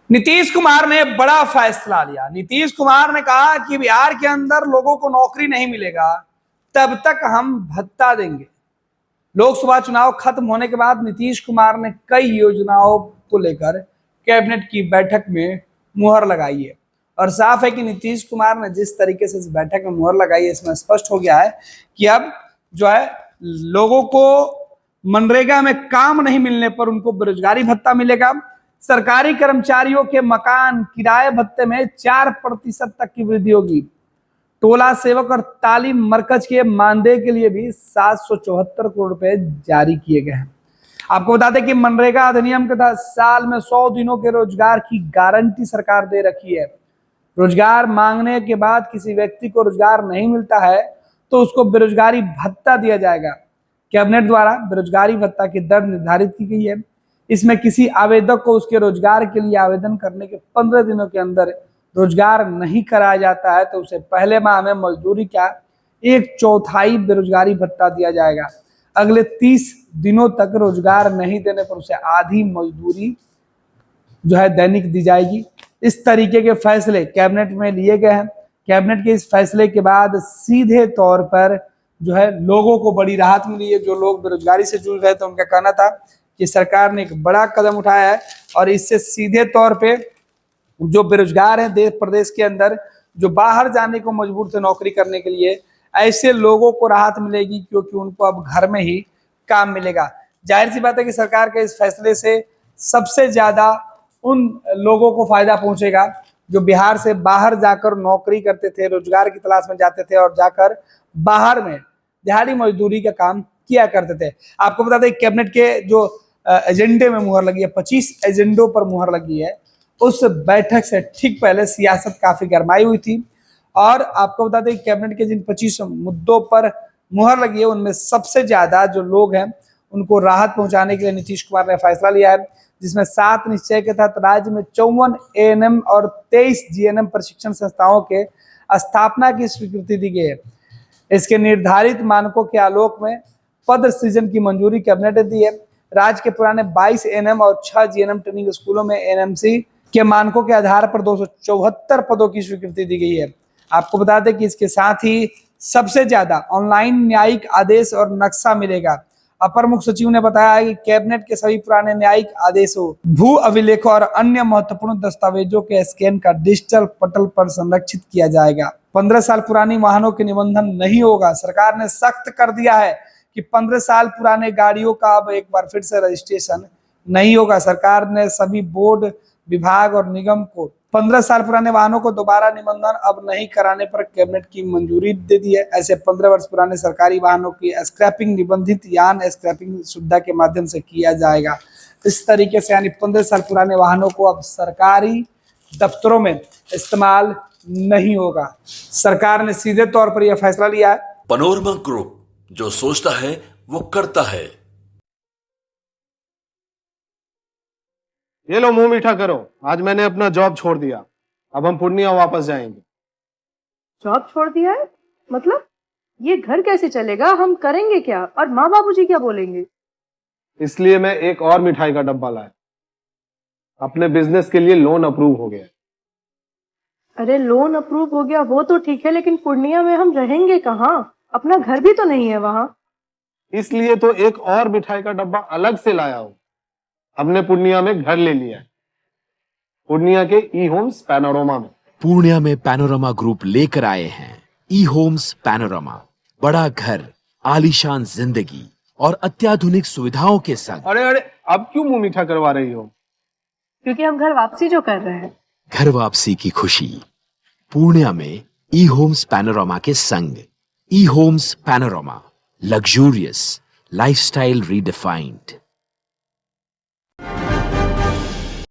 नीतीश कुमार ने बड़ा फैसला लिया। नीतीश कुमार ने कहा कि बिहार के अंदर लोगों को नौकरी नहीं मिलेगा तब तक हम भत्ता देंगे। लोकसभा चुनाव खत्म होने के बाद नीतीश कुमार ने कई योजनाओं को लेकर कैबिनेट की बैठक में मुहर लगाई है और साफ है कि नीतीश कुमार ने जिस तरीके से इस बैठक में मुहर लगाई है, इसमें स्पष्ट हो गया है कि अब जो है लोगों को मनरेगा में काम नहीं मिलने पर उनको बेरोजगारी भत्ता मिलेगा। सरकारी कर्मचारियों के मकान किराए भत्ते में 4% तक की वृद्धि होगी। टोला सेवक और तालीम मरकज के मानदेय के लिए भी 774 करोड़ रुपए जारी किए गए हैं। आपको बता दें कि मनरेगा अधिनियम के तहत साल में 100 दिनों के रोजगार की गारंटी सरकार दे रखी है। रोजगार मांगने के बाद किसी व्यक्ति को रोजगार नहीं मिलता है तो उसको बेरोजगारी भत्ता दिया जाएगा। कैबिनेट द्वारा बेरोजगारी भत्ता की दर निर्धारित की गई है। इसमें किसी आवेदक को उसके रोजगार के लिए आवेदन करने के 15 दिनों के अंदर रोजगार नहीं कराया जाता है तो उसे पहले माह में मजदूरी का 1/4 बेरोजगारी भत्ता दिया जाएगा। अगले 30 दिनों तक रोजगार नहीं देने पर उसे आधी मजदूरी जो है दैनिक दी जाएगी। इस तरीके के फैसले कैबिनेट में लिए गए हैं। कैबिनेट के इस फैसले के बाद सीधे तौर पर जो है लोगों को बड़ी राहत मिली है। जो लोग बेरोजगारी से जूझ रहे थे उनका कहना था कि सरकार ने एक बड़ा कदम उठाया है और इससे सीधे तौर पे जो बेरोजगार हैं देश प्रदेश के अंदर, जो बाहर जाने को मजबूर थे नौकरी करने के लिए, ऐसे लोगों को राहत मिलेगी क्योंकि उनको अब घर में ही काम मिलेगा। जाहिर सी बात है कि सरकार के इस फैसले से सबसे ज्यादा उन लोगों को फायदा पहुंचेगा जो बिहार से बाहर जाकर नौकरी करते थे, रोजगार की तलाश में जाते थे और जाकर बाहर में दिहाड़ी मजदूरी का काम किया करते थे। आपको बता दें कैबिनेट के जो एजेंडे में मुहर लगी है, 25 एजेंडों पर मुहर लगी है। उस बैठक से ठीक पहले सियासत काफी गरमाई हुई थी और आपको बता दें कैबिनेट के जिन 25 मुद्दों पर मुहर लगी है उनमें सबसे ज्यादा जो लोग हैं उनको राहत पहुंचाने के लिए नीतीश कुमार ने फैसला लिया है, जिसमें 7 निश्चय के तहत राज्य में 54 एएनएम और 23 जीएनएम प्रशिक्षण संस्थाओं के स्थापना की स्वीकृति दी गई है। इसके निर्धारित मानकों के आलोक में पद सृजन की मंजूरी कैबिनेट ने दी है। राज्य के पुराने 22 एएनएम और 6 जीएनएम ट्रेनिंग स्कूलों में एएनएमसी के मानकों के आधार पर 274 पदों की स्वीकृति दी गई है। आपको बता दें कि इसके साथ ही सबसे ज्यादा ऑनलाइन न्यायिक आदेश और नक्शा मिलेगा। अपर मुख्य सचिव ने बताया कि कैबिनेट के सभी पुराने न्यायिक आदेशों, भू अभिलेखों और अन्य महत्वपूर्ण दस्तावेजों के स्कैन का डिजिटल पटल पर संरक्षित किया जाएगा। 15 साल पुरानी वाहनों के निबंधन नहीं होगा। सरकार ने सख्त कर दिया है कि 15 साल पुराने गाड़ियों का अब एक बार फिर से रजिस्ट्रेशन नहीं होगा। सरकार ने सभी बोर्ड, विभाग और निगम को 15 साल पुराने वाहनों को दोबारा निबंधन अब नहीं कराने पर कैबिनेट की मंजूरी दे दी है। ऐसे 15 वर्ष पुराने सरकारी वाहनों की स्क्रैपिंग निबंधित यान स्क्रैपिंग सुविधा के माध्यम से किया जाएगा। इस तरीके से यानी 15 साल पुराने वाहनों को अब सरकारी दफ्तरों में इस्तेमाल नहीं होगा। सरकार ने सीधे तौर पर यह फैसला लिया है। पैनोरमा ग्रुप, जो सोचता है वो करता है। ये लो मुंह मीठा करो, आज मैंने अपना जॉब छोड़ दिया। अब हम पूर्णिया वापस जाएंगे। जॉब छोड़ दिया है? मतलब ये घर कैसे चलेगा? हम करेंगे क्या? और माँ बाबूजी क्या बोलेंगे? इसलिए मैं एक और मिठाई का डब्बा लाया। अपने बिजनेस के लिए लोन अप्रूव हो गया। अरे लोन अप्रूव हो गया वो तो ठीक है, लेकिन पूर्णिया में हम रहेंगे कहाँ? अपना घर भी तो नहीं है वहां। इसलिए तो एक और मिठाई का डब्बा अलग से लाया हूं। हमने पूर्णिया में घर ले लिया है, पूर्णिया के ई होम्स पैनोरमा में। पूर्णिया में पैनोरमा ग्रुप लेकर आए हैं ई होम्स पैनोरमा। बड़ा घर, आलीशान जिंदगी और अत्याधुनिक सुविधाओं के संग। अरे अब क्यों मुंह मीठा करवा रही हो? क्योंकि हम घर वापसी जो कर रहे हैं। घर वापसी की खुशी पूर्णिया में ई होम्स पैनोरमा के संग। ई homes panorama, luxurious lifestyle redefined.